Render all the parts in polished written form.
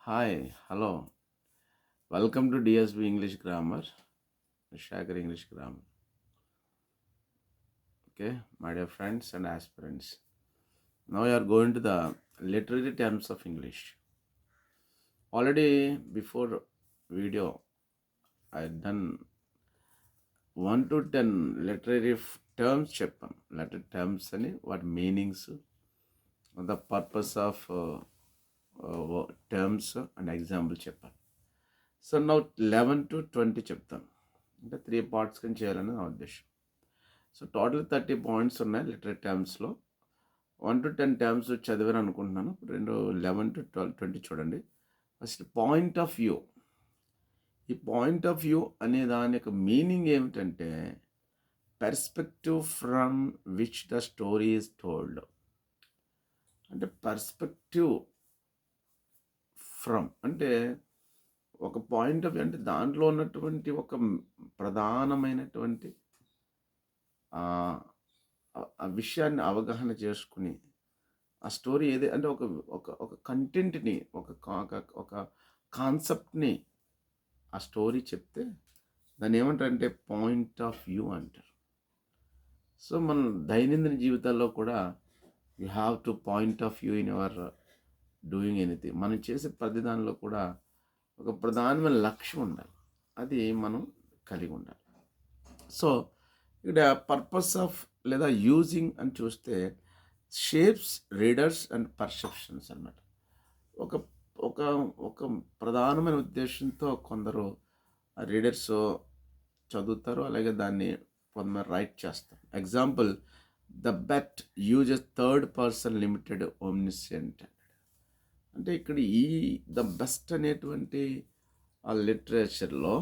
Hi, hello. Welcome to DSB English Grammar, Shaker English Grammar. Okay, my dear friends and aspirants. Now you are going to the literary terms of English. Already before video, I done 1 to 10 literary terms చెప్పాను. Literary terms అని వాటి meanings, the purpose of terms and example చెప్పాను. So now 11 to 20 చెప్తాను. అంటే 3 parts కింద చేయాలని నా ఉద్దేశం. సో టోటల్ 30 పాయింట్స్ ఉన్నాయి లిటరీ టర్మ్స్లో. 1 to 10 టర్మ్స్ చదివాను అనుకుంటున్నాను. 11 to 20 చూడండి. First point of view. ఈ పాయింట్ ఆఫ్ వ్యూ అనే దాని యొక్క మీనింగ్ ఏమిటంటే perspective from which the story is told. అంటే పర్స్పెక్టివ్ ఫ్రమ్ అంటే ఒక పాయింట్ ఆఫ్ వ్యూ అంటే దాంట్లో ఉన్నటువంటి ఒక ప్రధానమైనటువంటి ఆ విషయాన్ని అవగాహన చేసుకుని ఆ స్టోరీ ఏది అంటే ఒక ఒక ఒక కంటెంట్ని ఒక కాన్సెప్ట్ని ఆ స్టోరీ చెప్తే దాన్ని ఏమంటారంటే పాయింట్ ఆఫ్ వ్యూ అంటారు. సో మన దైనందిన జీవితాల్లో కూడా you have to point of view in your doing anything. మనం చేసే ప్రతి దానిలో కూడా ఒక ప్రధానమైన లక్ష్యం ఉండాలి. అది మనం కలిగి ఉండాలి. సో ఇక్కడ పర్పస్ ఆఫ్ లేదా యూజింగ్ అని చూస్తే షేప్స్ రీడర్స్ అండ్ పర్సెప్షన్స్ అన్నమాట. ఒక ఒక ఒక ప్రధానమైన ఉద్దేశంతో కొందరు రీడర్స్ చదువుతారు, అలాగే దాన్ని కొంతమంది రైట్ చేస్తారు. Example, the bet uses third person limited omniscient అంటే ఇక్కడ ఈ ద బెస్ట్ అనేటువంటి ఆ లిటరేచర్లో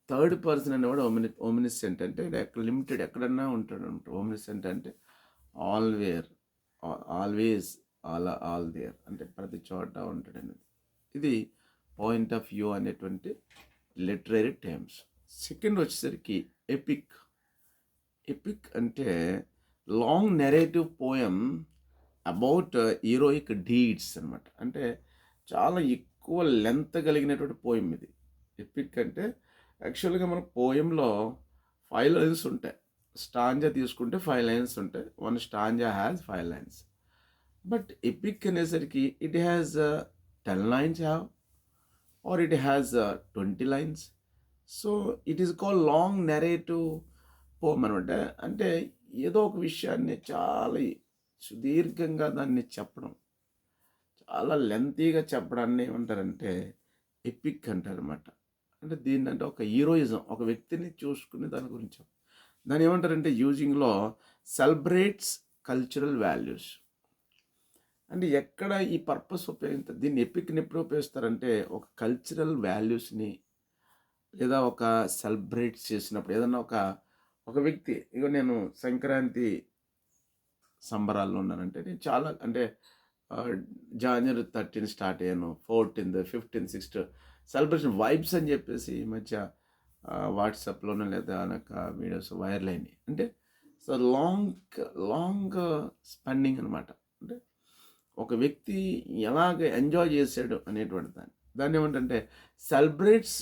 థర్డ్ పర్సన్ అనేవాడు ఓమినిసెంట్ అంటే ఎక్కడ లిమిటెడ్ ఎక్కడన్నా ఉంటాడు. ఓమినిసెంట్ అంటే ఆల్వేస్ ఆల్ దేర్ అంటే ప్రతి చోట ఉంటాడు అనేది. ఇది పాయింట్ ఆఫ్ వ్యూ అనేటువంటి లిటరరీ టర్మ్స్. సెకండ్ వచ్చేసరికి ఎపిక్. ఎపిక్ అంటే long narrative poem about heroic deeds అనమాట. అంటే చాలా ఎక్కువ లెంత్ కలిగినటువంటి పోయం ఇది. ఎపిక్ అంటే యాక్చువల్గా మన పోయంలో 5 లైన్స్ ఉంటాయి. స్టాంజా తీసుకుంటే 5 లైన్స్ ఉంటాయి. 1 stanza has 5 lines. But epic అనేసరికి it has 10 lines have or it has 20 lines. So it is called long narrative poem అనమాట. అంటే ఏదో ఒక విషయాన్ని చాలా సుదీర్ఘంగా దాన్ని చెప్పడం, చాలా లెంతీగా చెప్పడాన్ని ఏమంటారంటే ఎపిక్ అంటారు అనమాట. అంటే దీన్ని అంటే ఒక హీరోయిజం, ఒక వ్యక్తిని చూసుకుని దాని గురించి దాన్ని ఏమంటారంటే యూజింగ్లో సెలబ్రేట్స్ కల్చరల్ వాల్యూస్. అంటే ఎక్కడ ఈ పర్పస్ ఉపయోగిస్తారు, దీన్ని ఎపిక్ని ఎప్పుడు ఉపయోగిస్తారంటే ఒక కల్చరల్ వాల్యూస్ని లేదా ఒక సెలబ్రేట్ చేసినప్పుడు ఏదన్నా ఒక వ్యక్తి ఇక నేను సంక్రాంతి సంబరాల్లో ఉన్నానంటే నేను చాలా అంటే January 13 స్టార్ట్ అయ్యాను, 14th 15th 16th celebration vibes అని చెప్పేసి ఈ మధ్య వాట్సాప్లోనే లేదా నాకు వీడియోస్ వైరల్ అయినాయి. అంటే సో లాంగ్ స్పెండింగ్ అనమాట. అంటే ఒక వ్యక్తి ఎలాగ ఎంజాయ్ చేశాడు అనేటువంటి దాన్ని ఏమంటే celebrates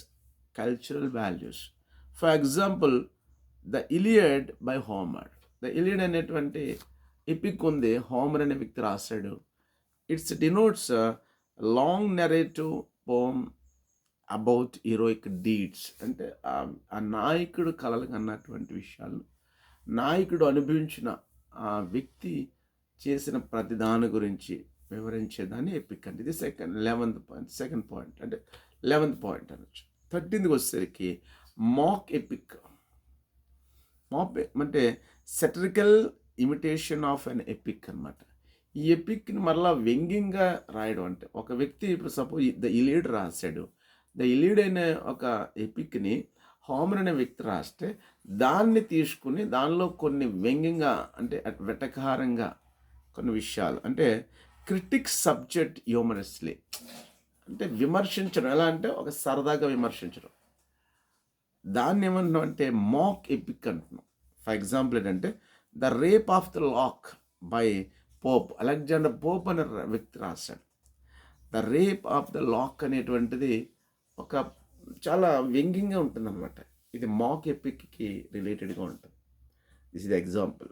cultural values. For example, the Iliad by Homer. The Iliad అనేటువంటి ఎపిక్ ఉంది, హోమర్ అనే వ్యక్తి రాశాడు. It's denotes long narrative poem about heroic deeds. అంటే ఆ నాయకుడు కలలు కన్నటువంటి విషయాలు, నాయకుడు అనుభవించిన ఆ వ్యక్తి చేసిన ప్రతి దాని గురించి వివరించేదాన్ని ఎపిక్ అంటే. ఇది సెకండ్ పాయింట్ అంటే 11th పాయింట్ అనొచ్చు. 13th వచ్చేసరికి మాక్ ఎపిక్. మాక్ అంటే satirical imitation of an epic అనమాట. ఈ ఎపిక్ని మరలా వ్యంగ్యంగా రాయడం. అంటే ఒక వ్యక్తి ఇప్పుడు సపోజ్ ద ఇలియడ్ రాశాడు, ద ఇలియడ్ అనే ఒక ఎపిక్ని హోమర్ అనే వ్యక్తి రాస్తే దాన్ని తీసుకుని దానిలో కొన్ని వ్యంగ్యంగా అంటే వెటకారంగా కొన్ని విషయాలు అంటే క్రిటిక్ సబ్జెక్ట్ హ్యూమరస్లీ అంటే విమర్శించడం. ఎలా అంటే ఒక సరదాగా విమర్శించడం, దాన్ని ఏమంటున్నాం అంటే మాక్ ఎపిక్ అంటున్నాం. ఫర్ ఎగ్జాంపుల్ ఏంటంటే the rape of the lock by Pope, Alexander Pope అనే వ్యక్తి రాశాడు. The rape of the lock అనేటువంటిది ఒక చాలా వ్యంగ్యంగా ఉంటుందన్నమాట. ఇది మాక్ ఎపిక్కి రిలేటెడ్గా ఉంటుంది. This is example.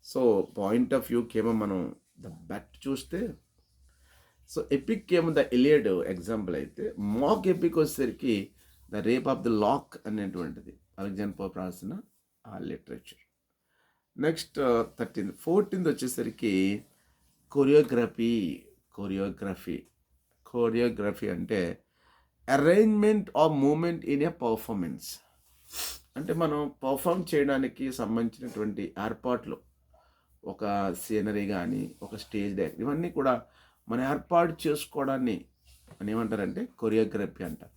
So point of వ్యూకి ఏమో మనం ద బెట్ చూస్తే, సో ఎపిక్ ఏమో ద ఇలియడ్ ఎగ్జాంపుల్ అయితే, మాక్ ఎపిక్ వచ్చేసరికి the rape of the lock అనేటువంటిది అలెగ్జాండర్ పోప్ రాసిన ఆ లిటరేచర్. Next 13th. 14th వచ్చేసరికి కొరియోగ్రఫీ. కొరియోగ్రఫీ అంటే arrangement of movement in a performance. అంటే మనం పర్ఫామ్ చేయడానికి సంబంధించినటువంటి ఏర్పాట్లు, ఒక సీనరీ కానీ, ఒక స్టేజ్ డ్యాన్స్, ఇవన్నీ కూడా మనం ఏర్పాటు చేసుకోవడాన్ని అని ఏమంటారంటే కొరియోగ్రఫీ అంటారు.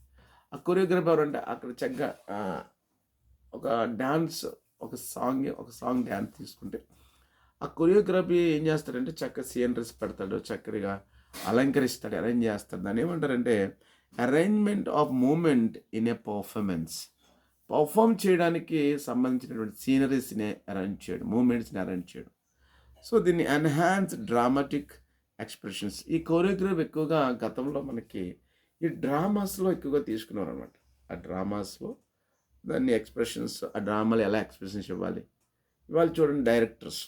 ఆ కొరియోగ్రఫీ ఎవరంటే అక్కడ చక్కగా ఒక డ్యాన్స్, ఒక సాంగ్ డ్యాన్స్ తీసుకుంటే ఆ కొరియోగ్రఫీ ఏం చేస్తాడంటే చక్కగా సీనరీస్ పెడతాడు, చక్కగా అలంకరిస్తాడు, అరేంజ్ చేస్తాడు. దాన్ని ఏమంటారంటే arrangement of movement in a performance. Perform చేయడానికి సంబంధించినటువంటి సీనరీస్ని అరేంజ్ చేయడం, మూమెంట్స్ని అరేంజ్ చేయడం. సో దీన్ని ఎన్హాన్స్ డ్రామాటిక్ ఎక్స్ప్రెషన్స్. ఈ కొరియోగ్రఫీ ఎక్కువగా గతంలో మనకి ఈ డ్రామాస్లో ఎక్కువగా తీసుకున్నారు అనమాట. ఆ డ్రామాస్లో దాన్ని ఎక్స్ప్రెషన్స్, ఆ డ్రామాలో ఎలా ఎక్స్ప్రెషన్స్ ఇవ్వాలి. ఇవాళ చూడండి డైరెక్టర్స్,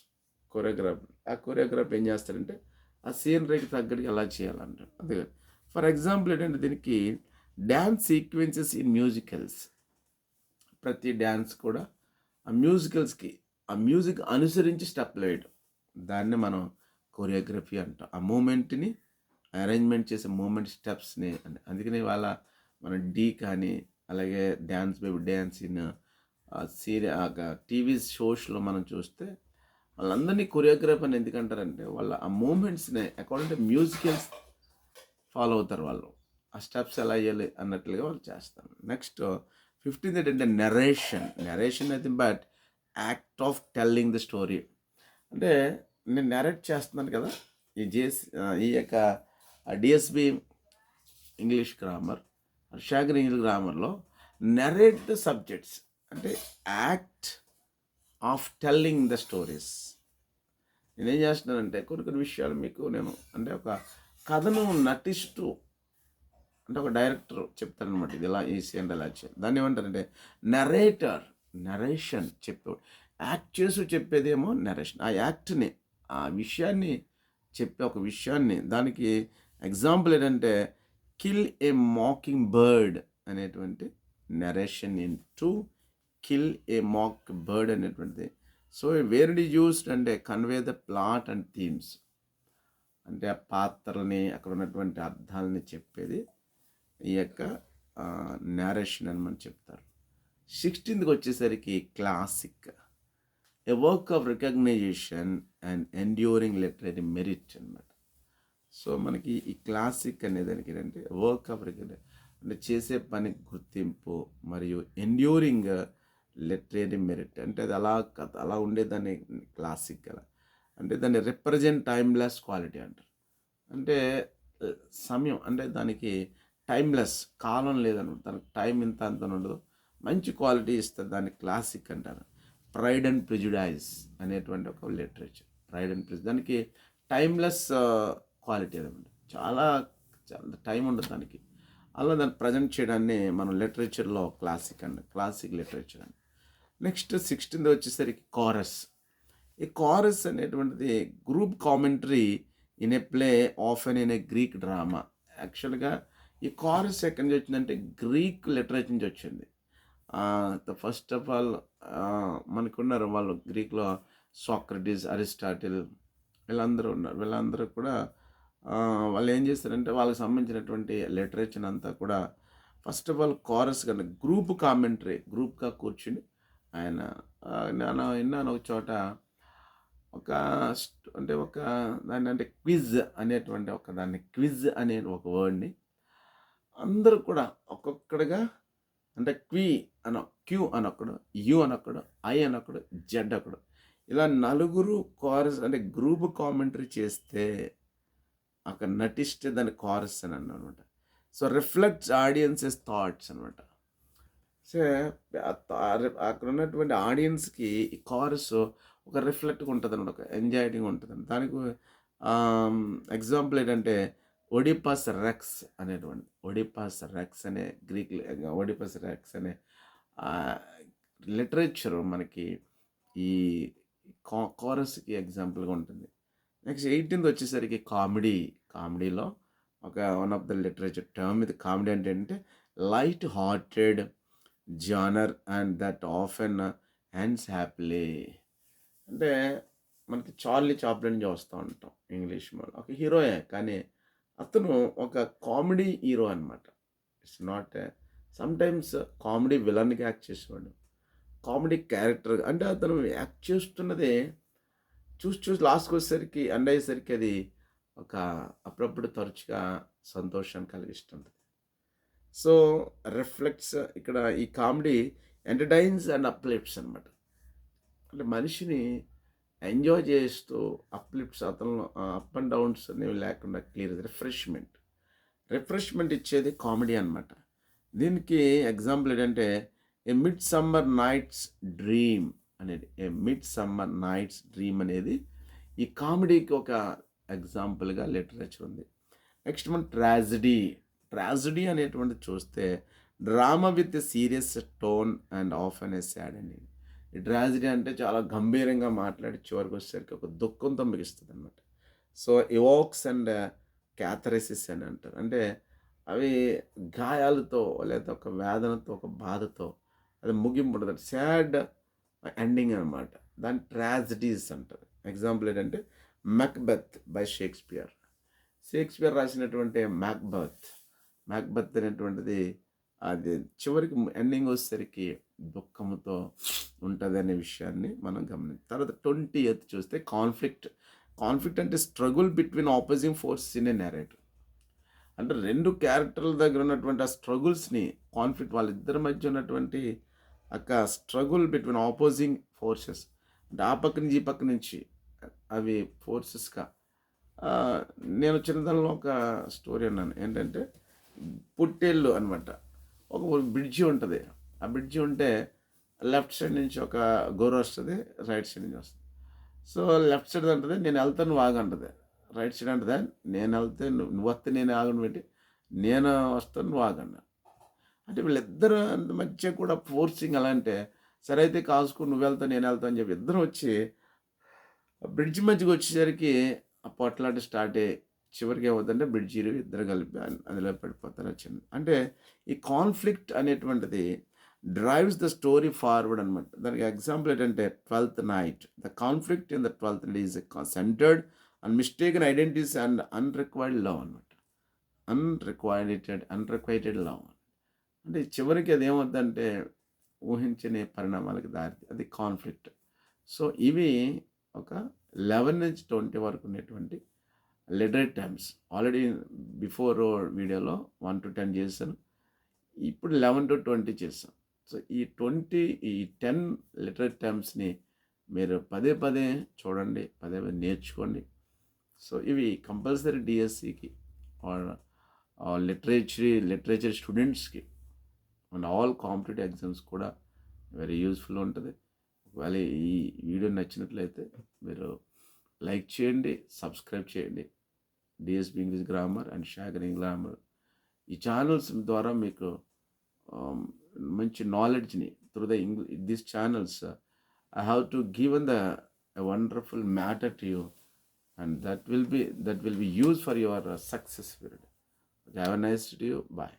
కొరియోగ్రాఫర్, ఆ కొరియోగ్రాఫర్ ఏం చేస్తారంటే ఆ సీనరీకి తగ్గట్టుగా ఎలా చేయాలంటారు. అదే ఫర్ ఎగ్జాంపుల్ ఏంటంటే దీనికి డ్యాన్స్ సీక్వెన్సెస్ ఇన్ మ్యూజికల్స్. ప్రతి డ్యాన్స్ కూడా ఆ మ్యూజికల్స్కి, ఆ మ్యూజిక్ అనుసరించి స్టెప్లు వేయడం, దాన్ని మనం కొరియోగ్రఫీ అంటాం. ఆ మూమెంట్ని అరేంజ్మెంట్ చేసే మూమెంట్ స్టెప్స్ని. అందుకని వాళ్ళ మన డీ కానీ, అలాగే dance baby dance in TV షోస్లో మనం చూస్తే వాళ్ళందరినీ కొరియోగ్రఫీ అని ఎందుకంటారంటే వాళ్ళ ఆ మూమెంట్స్ని అకార్డింగ్ టు మ్యూజికల్స్ ఫాలో అవుతారు. వాళ్ళు ఆ స్టెప్స్ ఎలా వేయాలి అన్నట్లుగా వాళ్ళు చేస్తారు. నెక్స్ట్ 15th ఏంటంటే నెరేషన్ అయితే but act of telling the story. అంటే నేను నెరేట్ చేస్తున్నాను కదా, ఈ యొక్క డిఎస్బి ఇంగ్లీష్ గ్రామర్, షాగర్ ఇంగ్లీష్ గ్రామర్లో నెరేట్ ద సబ్జెక్ట్స్ అంటే act of telling the stories. నేనేం చేస్తున్నానంటే కొన్ని విషయాలు మీకు నేను అంటే ఒక కథను నటిస్తూ, అంటే ఒక డైరెక్టర్ చెప్తారనమాట, ఇది ఇలా ఈ సీన్ ఎలా చేయాలి. దాన్ని ఏమంటారంటే నరేషన్ చెప్పేవాడు. యాక్ట్ చేసి చెప్పేదేమో నరేషన్. ఆ యాక్ట్ని, ఆ విషయాన్ని చెప్పే ఒక విషయాన్ని, దానికి ఎగ్జాంపుల్ ఏంటంటే కిల్ ఏ మాకింగ్ బర్డ్ అనేటువంటి narration in to kill a mock bird అనేటువంటిది. So where it is used అంటే convey the plot and themes. అంటే ఆ పాత్రల్ని, అక్కడ ఉన్నటువంటి అర్థాలని చెప్పేది ఈ యొక్క నేరేషన్ అని మనం చెప్తారు. 16th వచ్చేసరికి classic, A work of recognition and enduring literary merit అనమాట. సో మనకి ఈ క్లాసిక్ అనేదానికి ఏంటంటే వర్క్ ఆఫ్ రికగ్నైజేషన్ అంటే చేసే పని గుర్తింపు మరియు ఎండ్యూరింగ్ లిటరరీ మెరిట్. అంటే అది అలా ఉండేదాన్ని క్లాసిక్. అలా అంటే దాన్ని రిప్రజెంట్ టైమ్లెస్ క్వాలిటీ అంటారు. అంటే సమయం, అంటే దానికి టైమ్లెస్, కాలం లేదన్నమాట. దానికి టైం ఇంత అంత ఉండదు, మంచి క్వాలిటీ ఇస్తుంది, దాన్ని క్లాసిక్ అంటారు. ప్రైడ్ అండ్ ప్రిజుడైజ్ అనేటువంటి ఒక లిటరేచర్. ప్రైడ్ అండ్ ప్రిజుడైజ్ దానికి టైమ్లెస్ క్వాలిటీ అనమాట. చాలా టైం ఉండదు దానికి. అలా దాన్ని ప్రజెంట్ చేయడాన్ని మనం లిటరేచర్లో క్లాసిక్ లిటరేచర్ అండి. నెక్స్ట్ 16th వచ్చేసరికి కారస్. ఈ కారస్ అనేటువంటిది group commentary in a play often in a Greek drama. యాక్చువల్గా ఈ కారస్ ఎక్కడి నుంచి వచ్చిందంటే గ్రీక్ లిటరేచర్ నుంచి వచ్చింది. ఫస్ట్ ఆఫ్ ఆల్ మనకున్నారు వాళ్ళు గ్రీక్లో సాక్రటీస్, అరిస్టాటిల్, వీళ్ళందరూ ఉన్నారు. వీళ్ళందరూ కూడా వాళ్ళు ఏం చేస్తారంటే వాళ్ళకి సంబంధించినటువంటి లిటరేచర్ అంతా కూడా ఫస్ట్ ఆఫ్ ఆల్ కారస్ కానీ గ్రూప్ కామెంటరీ, గ్రూప్గా కూర్చుని ఆయన నేను విన్నాను ఒక చోట దాన్ని అంటే క్విజ్ అనేటువంటి క్విజ్ అనే ఒక వర్డ్ని అందరూ కూడా ఒక్కొక్కడిగా అంటే క్యూ అనొక్కడు, యు అనొక్కడు, ఐ అనొక్కడు, జెడ్ ఒకడు, ఇలా నలుగురు కారస్ అంటే గ్రూప్ కామెంటరీ చేస్తే అక్కడ నటిస్తే దాన్ని కారస్ అని అన్నాను అనమాట. సో రిఫ్లెక్ట్స్ ఆడియన్సెస్ థాట్స్ అనమాట. సో అక్కడ ఉన్నటువంటి ఆడియన్స్కి ఈ కారస్ ఒక రిఫ్లెక్ట్గా ఉంటుంది అనమాట, ఒక ఎంజాయింగ్ ఉంటుంది. దానికి ఎగ్జాంపుల్ ఏంటంటే ఒడిపస్ రెక్స్ అనేటువంటి ఒడిపస్ రెక్స్ అనే గ్రీక్ ఒడిపస్ రెక్స్ అనే లిటరేచర్ మనకి ఈ కోరస్కి ఎగ్జాంపుల్గా ఉంటుంది. నెక్స్ట్ 18th వచ్చేసరికి కామెడీలో ఒక one of the literature term ఇది. కామెడీ అంటే light hearted genre and that often ends happily. అంటే మనకి చార్లీ చాప్లిన్ చూస్తూ ఉంటాం ఇంగ్లీష్ మూవీ. ఒక హీరోయే కానీ అతను ఒక కామెడీ హీరో అనమాట. ఇట్స్ నాట్ సమ్టైమ్స్ కామెడీ విలన్గా యాక్ట్ చేసేవాడు, కామెడీ క్యారెక్టర్. అంటే అతను యాక్ట్ చేస్తున్నదే చూసి లాస్ట్కి వచ్చేసరికి ఎండ్ అయ్యేసరికి అది ఒక అప్పుడప్పుడు తరచుగా సంతోషాన్ని కలిగిస్తుంది. సో రిఫ్లెక్ట్స్ ఇక్కడ ఈ కామెడీ ఎంటర్టైన్స్ అండ్ అప్లిఫ్ట్స్ అనమాట. అంటే మనిషిని ఎంజాయ్ చేస్తూ అప్లిఫ్ట్స్, అతను అప్ అండ్ డౌన్స్ అనేవి లేకుండా క్లియర్ రిఫ్రెష్మెంట్ ఇచ్చేది కామెడీ అనమాట. దీనికి ఎగ్జాంపుల్ ఏంటంటే ఏ మిడ్ సమ్మర్ నైట్స్ డ్రీమ్ అనేది. ఏ మిడ్ సమ్మర్ నైట్స్ డ్రీమ్ అనేది ఈ కామెడీకి ఒక ఎగ్జాంపుల్గా లిటరేచర్ ఉంది. నెక్స్ట్ మనం ట్రాజడీ అనేటువంటిది చూస్తే drama with serious tone and of అనే సాడ్ అండి. ఈ ట్రాజడీ అంటే చాలా గంభీరంగా మాట్లాడి చివరికి వచ్చేసరికి ఒక దుఃఖంతో మిగిస్తుంది అనమాట. సో ఇవోక్స్ అండ్ క్యాథరెసిస్ అని అంటారు. అంటే అవి గాయాలతో లేదా ఒక వేదనతో ఒక బాధతో అది ముగింపు ఉంటుంది. సాడ్ ఎండింగ్ అనమాట. దాన్ని ట్రాజడీస్ అంటారు. ఎగ్జాంపుల్ ఏంటంటే మక్బెత్ బై షేక్స్పియర్ రాసినటువంటి మ్యాక్బెత్ అనేటువంటిది అది చివరికి ఎండింగ్ వచ్చేసరికి దుఃఖంతో ఉంటుంది అనే విషయాన్ని మనం గమనించాం. తర్వాత 20th చూస్తే కాన్ఫ్లిక్ట్ అంటే struggle between opposing force in a narrative. అంటే రెండు క్యారెక్టర్ల దగ్గర ఉన్నటువంటి ఆ స్ట్రగుల్స్ని, కాన్ఫ్లిక్ట్ వాళ్ళిద్దరి మధ్య ఉన్నటువంటి ఒక స్ట్రగుల్ బిట్వీన్ ఆపోజింగ్ ఫోర్సెస్, అంటే ఆ పక్క నుంచి ఈ పక్క నుంచి అవి ఫోర్సెస్గా. నేను చిన్నతనంలో ఒక స్టోరీ అన్నాను ఏంటంటే పుట్టేళ్ళు అనమాట. ఒక బ్రిడ్జి ఉంటుంది. ఆ బ్రిడ్జి ఉంటే లెఫ్ట్ సైడ్ నుంచి ఒక గోరు వస్తుంది, రైట్ సైడ్ నుంచి వస్తుంది. సో లెఫ్ట్ సైడ్ అంటుంది నేను వెళ్తాను నువ్వు ఆగంటుంది, రైట్ సైడ్ అంటుందా నేను వెళ్తే నువ్వు వస్తే నేను ఆగను పెట్టి నేను వస్తాను నువ్వు ఆగండి. అంటే వీళ్ళిద్దరు మధ్య కూడా ఫోర్సింగ్ ఎలా అంటే సరే అయితే కాసుకుని నువ్వు వెళ్తావు నేను వెళ్తాను అని చెప్పి ఇద్దరు వచ్చి బ్రిడ్జ్ మధ్యకి వచ్చేసరికి ఆ పొట్లాట స్టార్ట్ అయ్యి చివరికి ఏమవుతుందంటే బ్రిడ్జీలు ఇద్దరు కలిపి అందులో పడిపోతారు వచ్చింది. అంటే ఈ కాన్ఫ్లిక్ట్ అనేటువంటిది డ్రైవ్స్ ద స్టోరీ ఫార్వర్డ్ అనమాట. దానికి ఎగ్జాంపుల్ ఏంటంటే 12th night. The conflict in the 12th night is centered and mistaken identities and unrequired love అనమాట. అన్రిక్వైటెడ్ లవ్ అంటే చివరికి అది ఏమవుతుందంటే ఊహించని పరిణామాలకు దారి, అది కాన్ఫ్లిక్ట్. సో ఇవి ఒక 11 నుంచి 20 వరకు ఉన్నటువంటి లిటరేట్ టర్మ్స్. ఆల్రెడీ బిఫోర్ వీడియోలో 1 to 10 చేశాను, ఇప్పుడు 11 to 20 చేశాను. సో ఈ 10 లిటరేట్ టర్మ్స్ని మీరు పదే చూడండి, పదే నేర్చుకోండి. సో ఇవి కంపల్సరీ డిఎస్సికి లిటరేచర్ స్టూడెంట్స్కి అండ్ ఆల్ కాంపిటేటివ్ ఎగ్జామ్స్ కూడా వెరీ యూస్ఫుల్ ఉంటుంది. ఒకవేళ ఈ వీడియో నచ్చినట్లయితే మీరు లైక్ చేయండి, సబ్స్క్రైబ్ చేయండి. డిఎస్బి ఇంగ్లీష్ గ్రామర్ అండ్ షాగరింగ్ గ్రామర్ ఈ ఛానల్స్ ద్వారా మీకు మంచి నాలెడ్జ్ని through these channels I have to given a wonderful matter to you, and that will be used for your success period. Have a nice day to you. Bye.